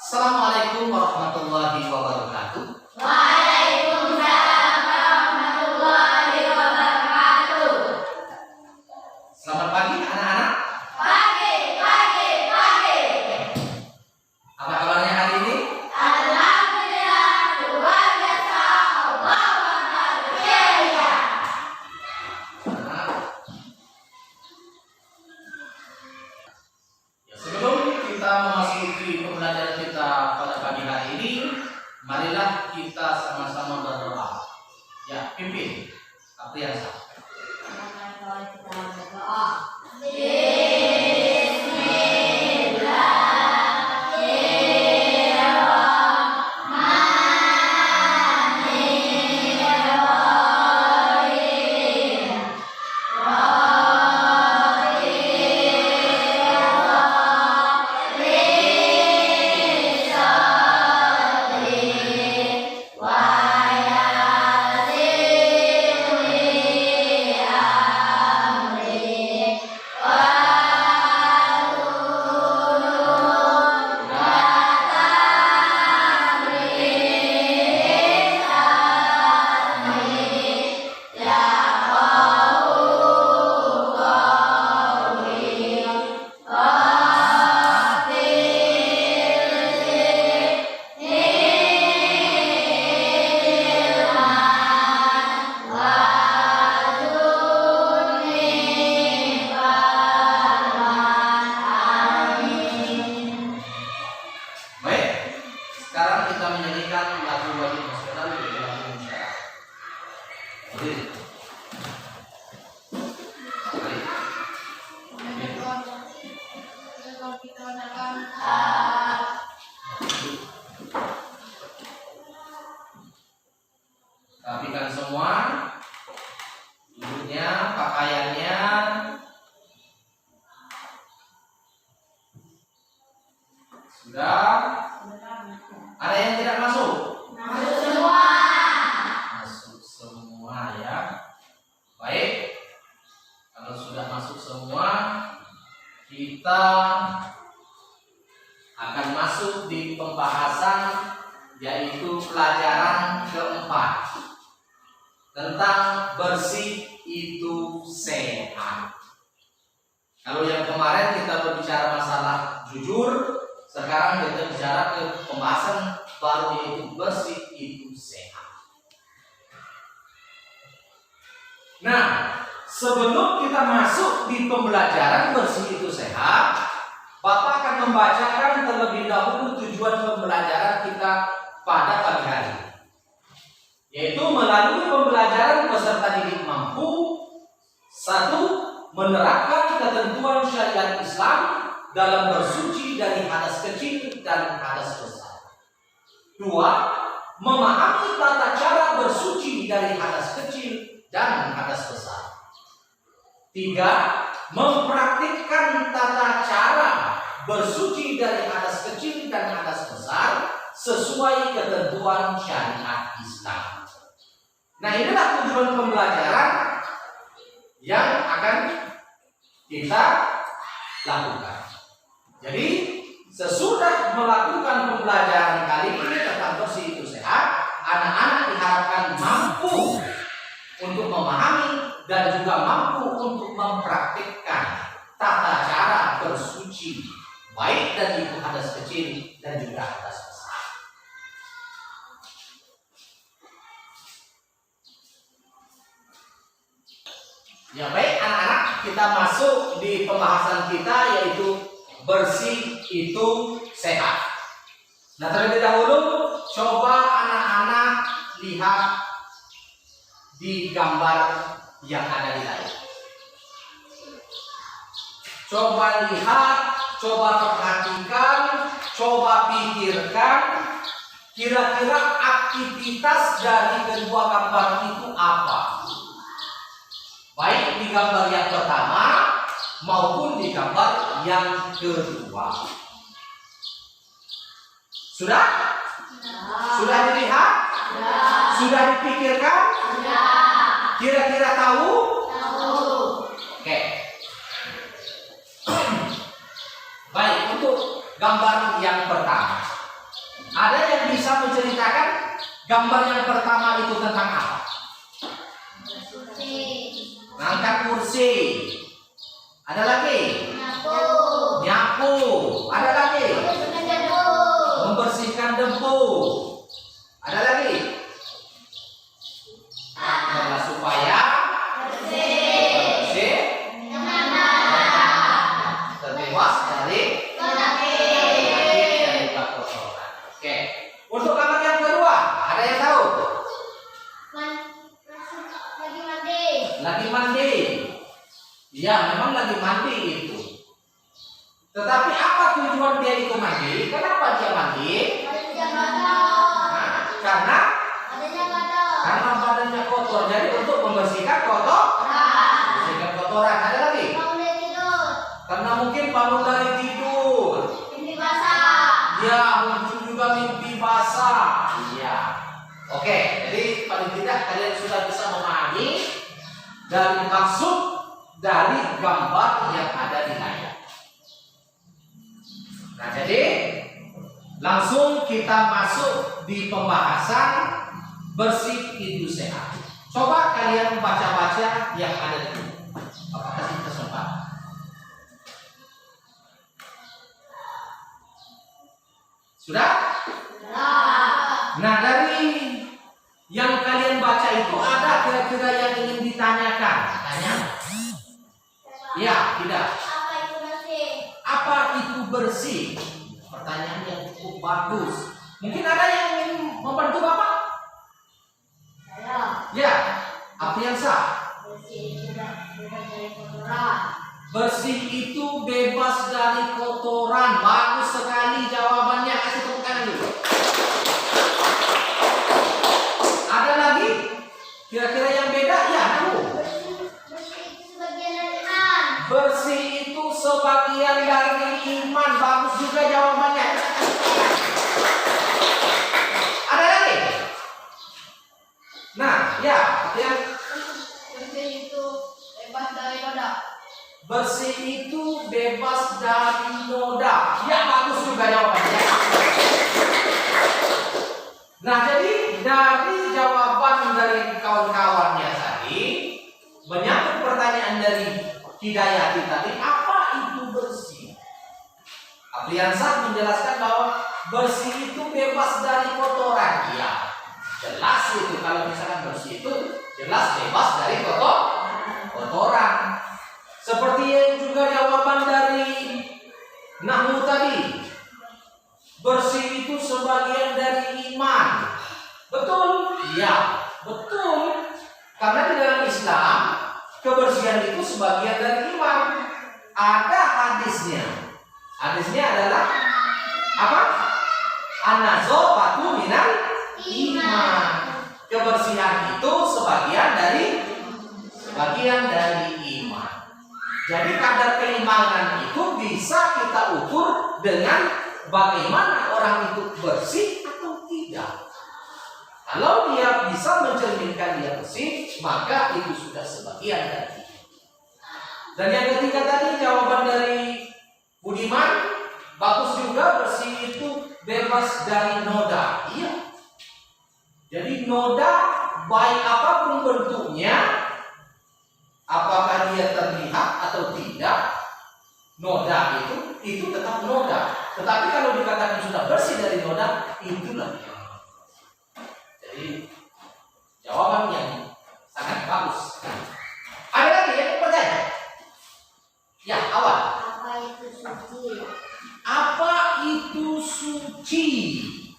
Assalamualaikum warahmatullahi wabarakatuh. Waalaikumsalam warahmatullahi wabarakatuh. Selamat pagi anak-anak. Pagi. Apa kabarnya hari ini? Alhamdulillah, luar biasa. Allahu Akbar. Ya. Sebelum kita memasuki pembelajaran kita pada pagi hari ini, marilah kita sama-sama berdoa. Ya, pimpin. Apa yang sah? Sekarang kita menyanyikan lagu wajib nasional di dalam masyarakat. Rapikan semua duduknya, pakaiannya. Sudah? Ada yang tidak masuk? Masuk semua. Masuk semua ya. Baik. Kalau sudah masuk semua, kita akan masuk di pembahasan yaitu pelajaran keempat tentang bersih itu sehat. Kalau yang kemarin kita berbicara masalah jujur, sekarang kita bicara ke pembahasan baru yaitu bersih itu sehat. Nah, sebelum kita masuk di pembelajaran bersih itu sehat, Bapak akan membacakan terlebih dahulu tujuan pembelajaran kita pada pagi hari, yaitu melalui pembelajaran peserta didik mampu: 1. Menerapkan ketentuan syariat Islam dalam bersuci dari hadas kecil dan hadas besar. 2. Memahami tata cara bersuci dari hadas kecil dan hadas besar. 3. Mempraktikkan tata cara bersuci dari hadas kecil dan hadas besar sesuai ketentuan syariat Islam. Nah, inilah tujuan pembelajaran yang akan kita lakukan. Jadi, sesudah melakukan pembelajaran kali ini tentang bersih itu sehat, anak-anak diharapkan mampu untuk memahami dan juga mampu untuk mempraktikkan tata cara bersuci, baik dari itu hadas kecil dan juga hadas besar. Ya baik anak-anak, kita masuk di pembahasan kita yaitu bersih itu sehat. Nah, terlebih dahulu coba anak-anak lihat di gambar yang ada di layar. Coba lihat, coba perhatikan, coba pikirkan kira-kira aktivitas dari kedua gambar itu apa. Baik di gambar yang pertama maupun di gambar yang kedua. Sudah? Sudah dilihat? Sudah dipikirkan? Kira-kira tahu? Oke. Baik, untuk gambar yang pertama. Ada yang bisa menceritakan gambar yang pertama itu tentang apa? Kursi. Ngangkat kursi. Ada lagi? Nyapu. Nyapu. Ada lagi? Bersihkan debu. Membersihkan debu. Ada lagi? Adalah supaya Bersih. bersih, Nyaman. terbebas dari Kotor. kotoran. Oke. Untuk kamar yang kedua, ada yang tahu? Lagi mandi. Lagi mandi. Ya, memang lagi mandi itu. Tetapi apa tujuan dia itu mandi? Kenapa dia mandi? Badannya kotor. Nah, karena Badannya kotor. badannya kotor. Jadi untuk membersihkan membersihkan kotoran. Ada lagi? Bangun dari tidur. Karena mungkin bangun dari tidur. Mimpi basah. Ya, mungkin juga mimpi basah. Iya. Oke, jadi paling tidak kalian sudah bisa memahami dari maksud dari gambar yang ada di layar. Nah, jadi langsung kita masuk di pembahasan bersih itu sehat. Coba kalian baca-baca yang ada di sini. Bapak kasih kesempatan. Sudah? Nah, dari yang kalian baca itu ada kira-kira yang ingin ditanyakan? Tanya? Ya, tidak. Apa itu bersih? Apa itu bersih? Pertanyaan yang cukup bagus. Mungkin ada yang ingin membantu Bapak? Saya. Ya, Apriansa. Bersih tidak bebas dari kotoran. Bersih itu bebas dari kotoran. Bagus sekali jawabannya. Kasih tepuk tangan dulu. Ada lagi? Kira-kira yang beda? Ya, tahu. Bersih itu sebagian dari iman. Bersih itu sebagian dari iman. Bagus juga jawabannya. Ada lagi? Nah, ya, yang Bersih itu bebas dari noda. bersih itu bebas dari noda. Ya, bagus juga jawabannya. Nah, jadi dari jawaban dari kawan-kawannya tadi, menyangkut pertanyaan dari Hidayati tadi, apa itu bersih? Apriansah menjelaskan bahwa bersih itu bebas dari kotoran. Iya, jelas itu kalau misalkan bersih itu jelas bebas dari kotoran. Seperti yang juga jawaban dari Nahmu tadi, bersih itu sebagian dari iman. Betul? Ya, betul. Karena di dalam Islam kebersihan itu sebagian dari iman. Ada hadisnya. Hadisnya adalah apa? An-nazafatu minal iman. Kebersihan itu sebagian dari iman. Jadi kadar keimanan itu bisa kita ukur dengan bagaimana orang itu bersih atau tidak. Kalau dia bisa mencerminkan dia bersih, maka itu sudah sebagian dari iman. Dan yang ketiga tadi jawaban dari Budiman, bagus juga, bersih itu bebas dari noda. Iya. Jadi noda baik apapun bentuknya, apakah dia terlihat atau tidak, noda itu tetap noda. Tetapi kalau dikatakan sudah bersih dari noda, itulah yang. Jadi jawaban yang sangat bagus. Ada lagi yang bertanya? Ya, awal. Apa itu suci? Apa itu suci?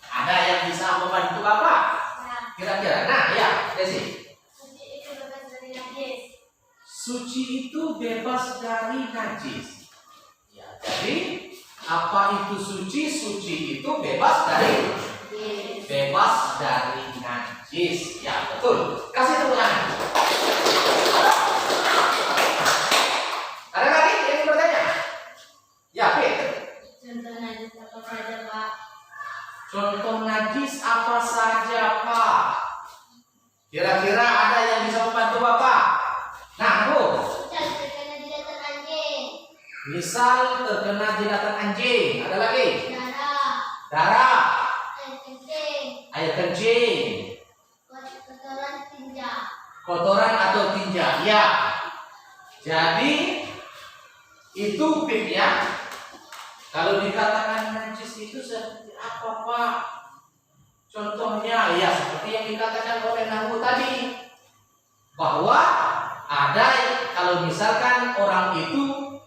Ada yang bisa membantu Bapak? Nah, Kira-kira. Nah, ya, Desi. suci itu bebas dari najis. Suci itu bebas dari najis. Ya, jadi apa itu suci? Suci itu bebas dari najis. Ya, betul. Kasih tepuk tangan. Ada lagi yang bertanya? Ya, Fit. Contoh najis apa saja, Pak? Contoh najis apa saja, Pak? Kira-kira ada yang bisa membantu Bapak? Nah, Bu. Misal terkena jilatan anjing. Misal terkena jilatan anjing. Ada lagi? Darah. Darah. kencing. Kotoran tinja. Kotoran atau tinja. Ya. Jadi itu Pip ya. Kalau dikatakan najis itu seperti apa Pak? Contohnya ya seperti yang dikatakan oleh Nahu tadi, bahwa ada kalau misalkan orang itu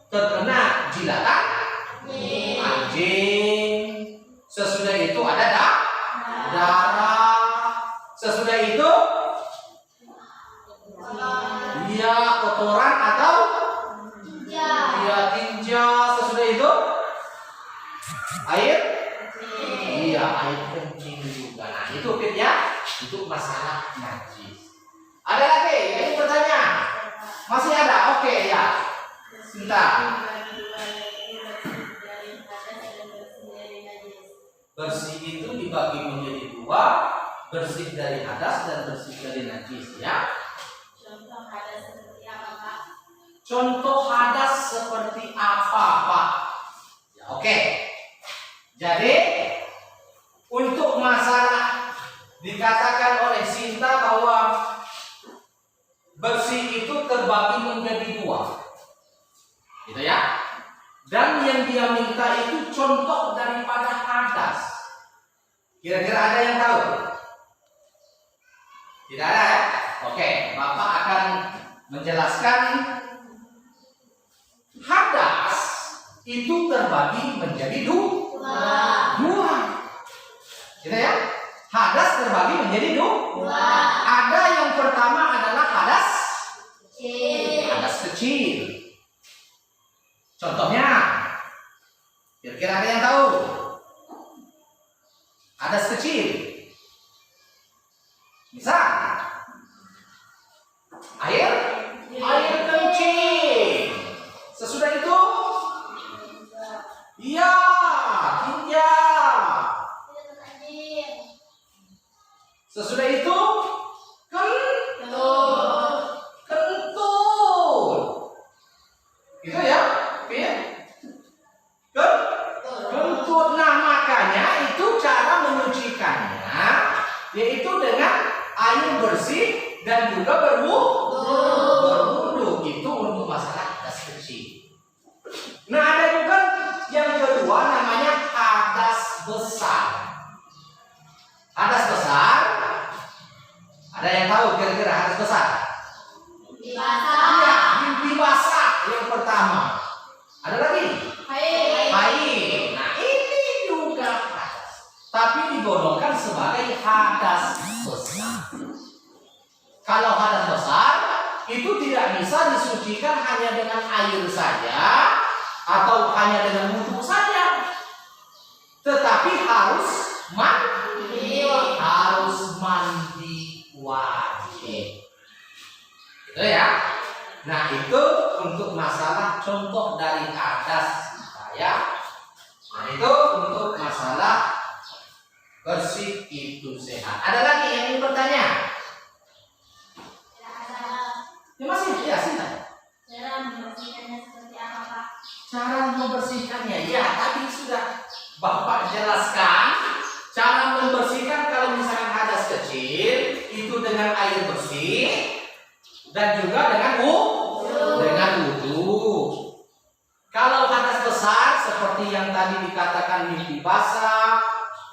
terkena jilatan anjing, sesudah itu ada darah, sesudah itu dia kotoran atau dia tinja, sesudah itu air, iya air kencing juga. Nah itu Fit ya, itu masalah najis. Ada lagi yang bertanya? Masih ada? Oke ya. Sebentar. Bersih itu dibagi menjadi dua, bersih dari hadas dan bersih dari najis ya. Contoh hadas seperti apa Pak? Contoh hadas seperti apa Pak? Ya, oke. Jadi untuk masalah dikatakan oleh Sinta bahwa bersih itu terbagi menjadi dua, gitu ya. Dan yang dia minta itu contoh daripada hadas. Kira-kira ada yang tahu? Tidak ada ya? Oke, Bapak akan menjelaskan. Hadas itu terbagi menjadi dua. Gitu ya? Hadas terbagi menjadi dua. Ada yang pertama adalah hadas kecil. Contohnya, kira-kira ada yang tahu? Hadas kecil. Misal, air kencing. Sesudah itu, iya, tinja. Sesudah itu, kentut. Gitu ya, Pin? Kentut. Nah, makanya itu cara menyucikannya, yaitu dengan air bersih dan juga berwudu. Itu untuk masalah hadas kecil. Nah, ada juga yang kedua namanya hadas besar. Hadas besar, ada yang tahu kira-kira hadas besar? Iya, mimpi basah yang pertama. Ada lagi? Haid. Nah, ini juga hadas, tapi digolongkan sebagai hadas besar. Kalau hadas besar itu tidak bisa disucikan hanya dengan air saja atau hanya dengan wudu saja, tetapi harus mandi wajib. Gitu ya. Nah, itu untuk masalah contoh dari hadas ya. Nah, itu untuk masalah bersih itu sehat. Ada lagi yang ingin bertanya? Ya masih, ya sih. Cara membersihkannya seperti apa Pak? Cara membersihkannya, ya tadi sudah Bapak jelaskan. Cara membersihkan kalau misalkan hadas kecil itu dengan air bersih dan juga dengan wudu. Kalau hadas besar seperti yang tadi dikatakan mimpi basah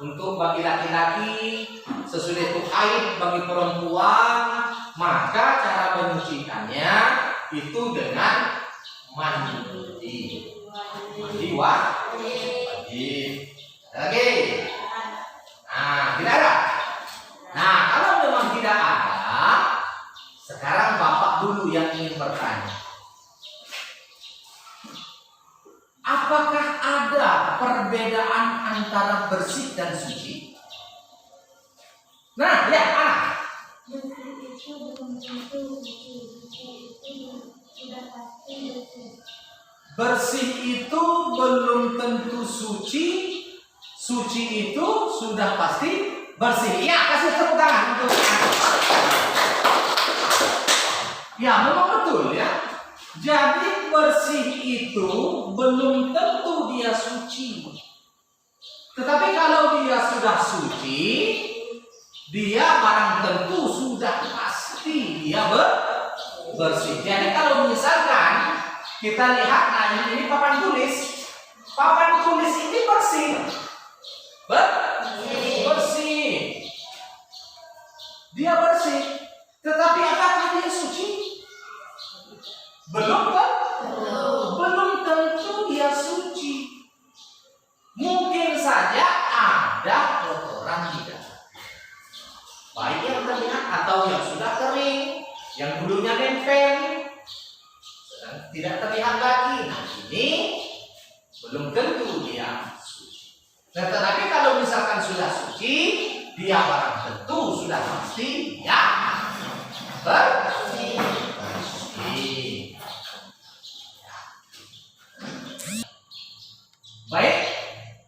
untuk bagi laki-laki, sesudah itu haid bagi perempuan, maka cara menyucikannya itu dengan mandi wajib. Ada lagi? Nah, tidak ada. Nah, kalau memang tidak ada, sekarang Bapak dulu yang ingin bertanya. Apakah ada perbedaan antara bersih dan suci? Nah, ya, anak. Bersih itu belum tentu suci. Suci itu sudah pasti bersih. Ya, kasih tepuk tangan untuk ya, memang betul ya. Jadi bersih itu belum tentu dia suci. Tetapi kalau dia sudah suci, dia barang tentu sudah pasti dia bersih. Jadi kalau misalkan kita lihat, nah ini papan tulis ini bersih, bersih, dia bersih. Tetapi apakah dia suci? Belum kan? Belum tentu dia suci. Mungkin saja ada kotoran di dalam, baik yang terlihat atau yang sudah kering, yang dulunya nempel, sedang tidak terlihat lagi. Nah ini belum tentu dia suci. Nah, tetapi kalau misalkan sudah suci, dia barang tentu sudah pasti ya bersih. Baik,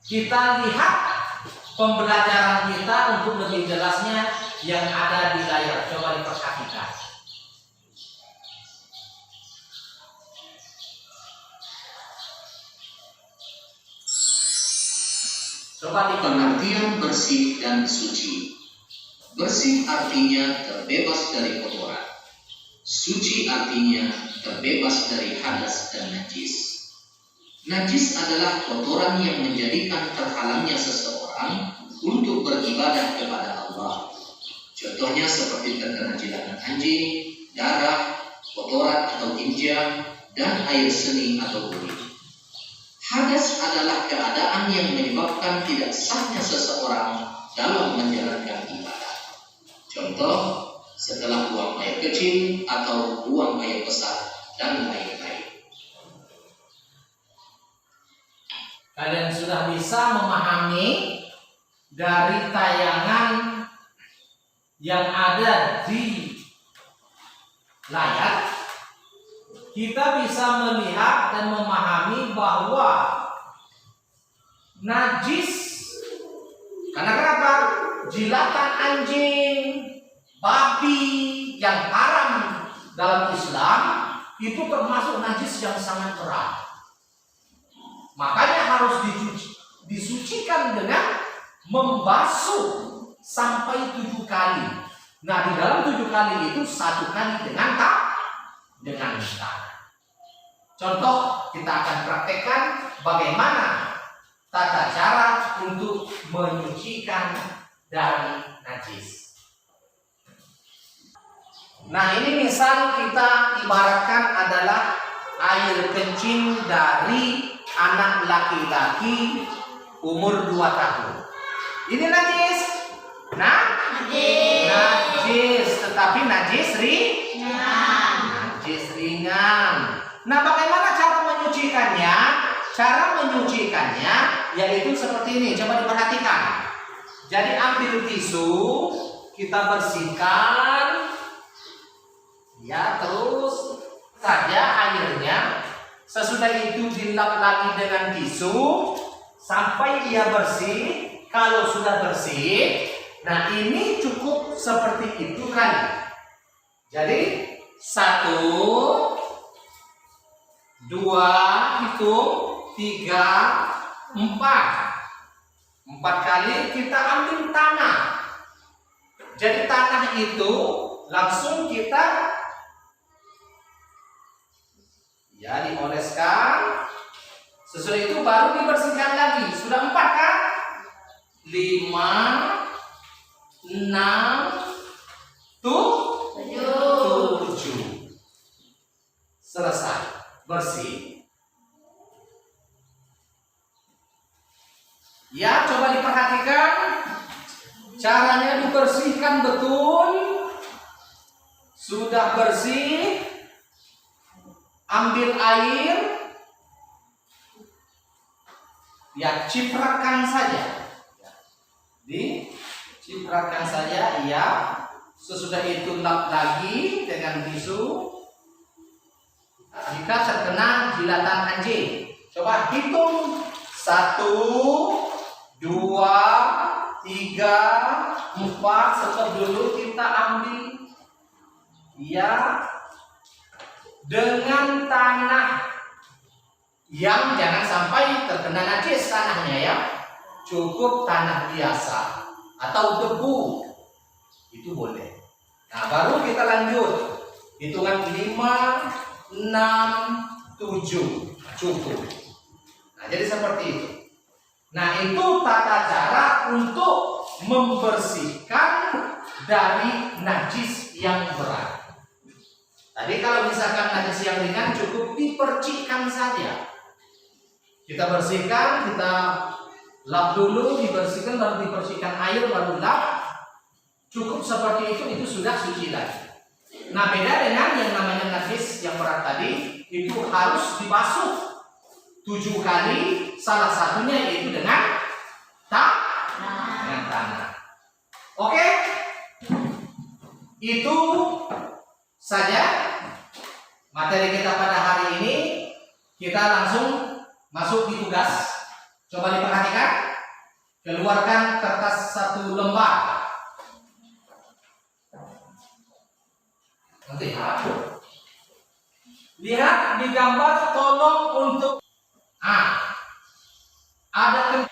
kita lihat pembelajaran kita untuk lebih jelasnya yang ada di layar. Coba diperhatikan. Coba Pengertian bersih dan suci. Bersih artinya terbebas dari kotoran. Suci artinya terbebas dari hadas dan najis. Najis adalah kotoran yang menjadikan terhalangnya seseorang untuk beribadah kepada Allah. Contohnya seperti terkena jidakan anjing, darah, kotoran atau tinja, dan air seni atau kulit. Hadas adalah keadaan yang menyebabkan tidak sahnya seseorang dalam menjalankan ibadah. Contoh, setelah buang air kecil atau buang air besar dan lain-lain. Kalian sudah bisa memahami dari tayangan yang ada di layar, kita bisa melihat dan memahami bahwa najis, karena kenapa? Jilatan anjing, babi yang haram dalam Islam itu termasuk najis yang sangat berat. Makanya harus disucikan dengan membasuh sampai 7 kali. Nah, di dalam 7 kali itu 1 kali dengan tangan. Contoh, kita akan praktekkan bagaimana tata cara untuk menyucikan dari najis. Nah, ini misal kita ibaratkan adalah air kencing dari anak laki-laki umur 2 tahun. Ini najis. Nah, najis, tetapi najis ringan. Nah, bagaimana cara menyucikannya? Cara menyucikannya yaitu seperti ini. Coba diperhatikan. Jadi ambil tisu, kita bersihkan, ya, terus saja airnya. Sesudah itu dilap lagi dengan tisu sampai dia bersih. Kalau sudah bersih, nah ini cukup seperti itu kan. Jadi 1, 2, hitung 3, 4 kali kita ambil tanah. Jadi tanah itu langsung kita dioleskan. Sesudah itu baru dibersihkan lagi. Sudah 4 kan? 5, 6, 7. Selesai. Bersih. Ya, coba diperhatikan. Caranya dibersihkan betul. Sudah bersih, ambil air, ya ciprakan saja. Diciprakan saja, ya. Sesudah itu lap lagi dengan tisu. Jika terkena jilatan anjing, coba hitung 1, 2, 3, 4. Stop dulu, kita ambil, ya, dengan tanah yang jangan sampai terkena najis tanahnya, ya. Cukup tanah biasa atau debu. Itu boleh. Nah, baru kita lanjut. Hitungan 5, 6, 7. Cukup. Nah, jadi seperti itu. Nah, itu tata cara untuk membersihkan dari najis yang berat. Tadi kalau misalkan najis yang ringan cukup dipercikkan saja. Kita bersihkan, kita lap dulu, dibersihkan, baru dibersihkan air, baru lap. Cukup seperti itu sudah suci lagi. Nah, beda dengan yang namanya najis yang berat tadi, itu harus dibasuh 7 kali, salah satunya yaitu dengan tanah. Oke? Itu saja materi kita pada hari ini. Kita langsung masuk di tugas. Coba diperhatikan. Keluarkan kertas 1 lembar. Nanti lihat di gambar, tolong untuk ada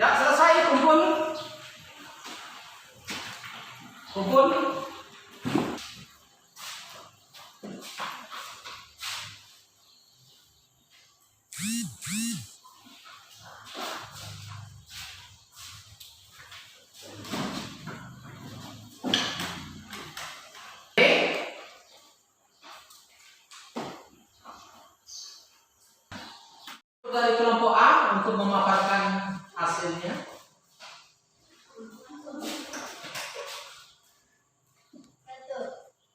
ya, selesai kumpul. Dari kelompok A untuk memaparkan hasilnya. 1.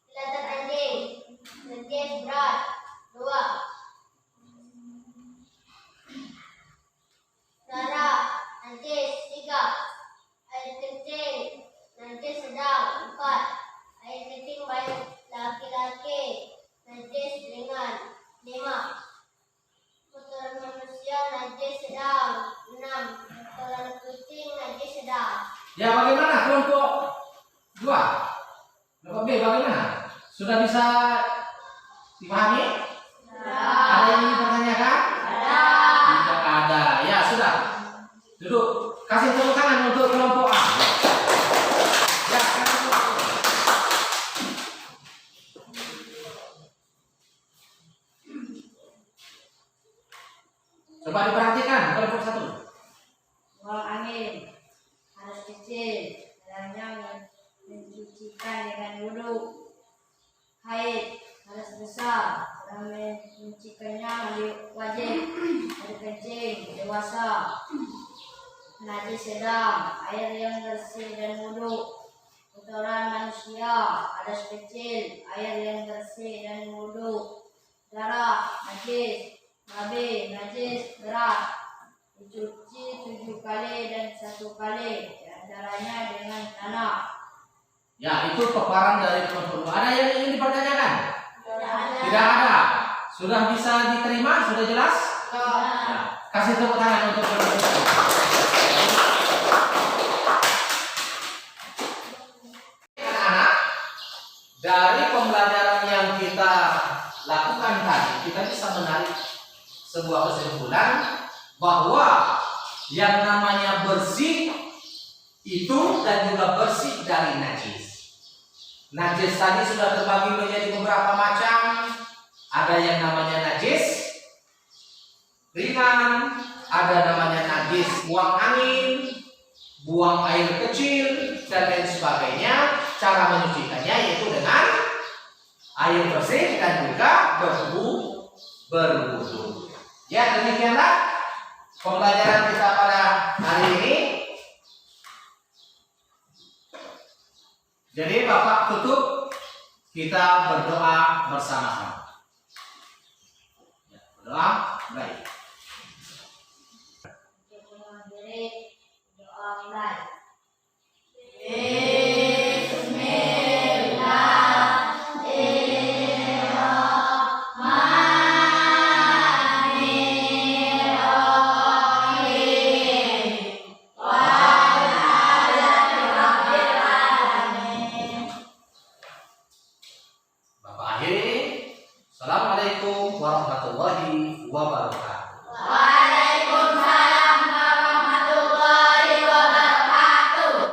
Kelihatan anjing. Najis berat. 2. Darah. Najis. 3. Air kencing. Najis sedang. 4. Air kencing bayi laki-laki. Najis ringan. 5. Kotoran manusia najis sedang. 6. Kotoran kucing najis sedang. Ya, bagaimana kelompok 2? Kelompok B bagaimana? Sudah bisa dipahami? Ada yang ingin dipertanyakan? Tidak ada. Ya, sudah. Duduk. Kasih tepuk tangan untuk kelompok A. Ya, kasih tepuk tangan. Coba diperhatikan kelompok 1. Buang angin harus kecil, caranya mencucikan dengan wudhu. Haid harus besar, cara mencucikannya wajib. Air kencing dewasa. Najis sedang, air yang bersih dan wudhu. Kotoran manusia hadas kecil, air yang bersih dan wudhu. Darah najis, babi najis berat. Dicuci 7 kali dan 1 kali, diantaranya dengan tanah. Ya, itu paparan dari kelompok 2. Ada yang ingin dipertanyakan? Tidak ada. Sudah bisa diterima? Sudah jelas? Ya. Kasih tepuk tangan untuk kelompok 2. Anak-anak, dari pembelajaran yang kita lakukan tadi, kita bisa menarik sebuah kesimpulan bahwa yang namanya bersih itu dan juga bersih dari najis. Najis tadi sudah terbagi menjadi beberapa macam. Ada yang namanya najis ringan, ada namanya najis buang angin, buang air kecil, dan lain sebagainya. Cara menyucikannya yaitu dengan air bersih dan juga berwudu. Ya, demikianlah pembelajaran kita pada hari ini. Jadi Bapak tutup, kita berdoa bersama-sama. Ya, berdoa baik. Untuk mengakhiri doa mulai. warahmatullahi wabarakatuh.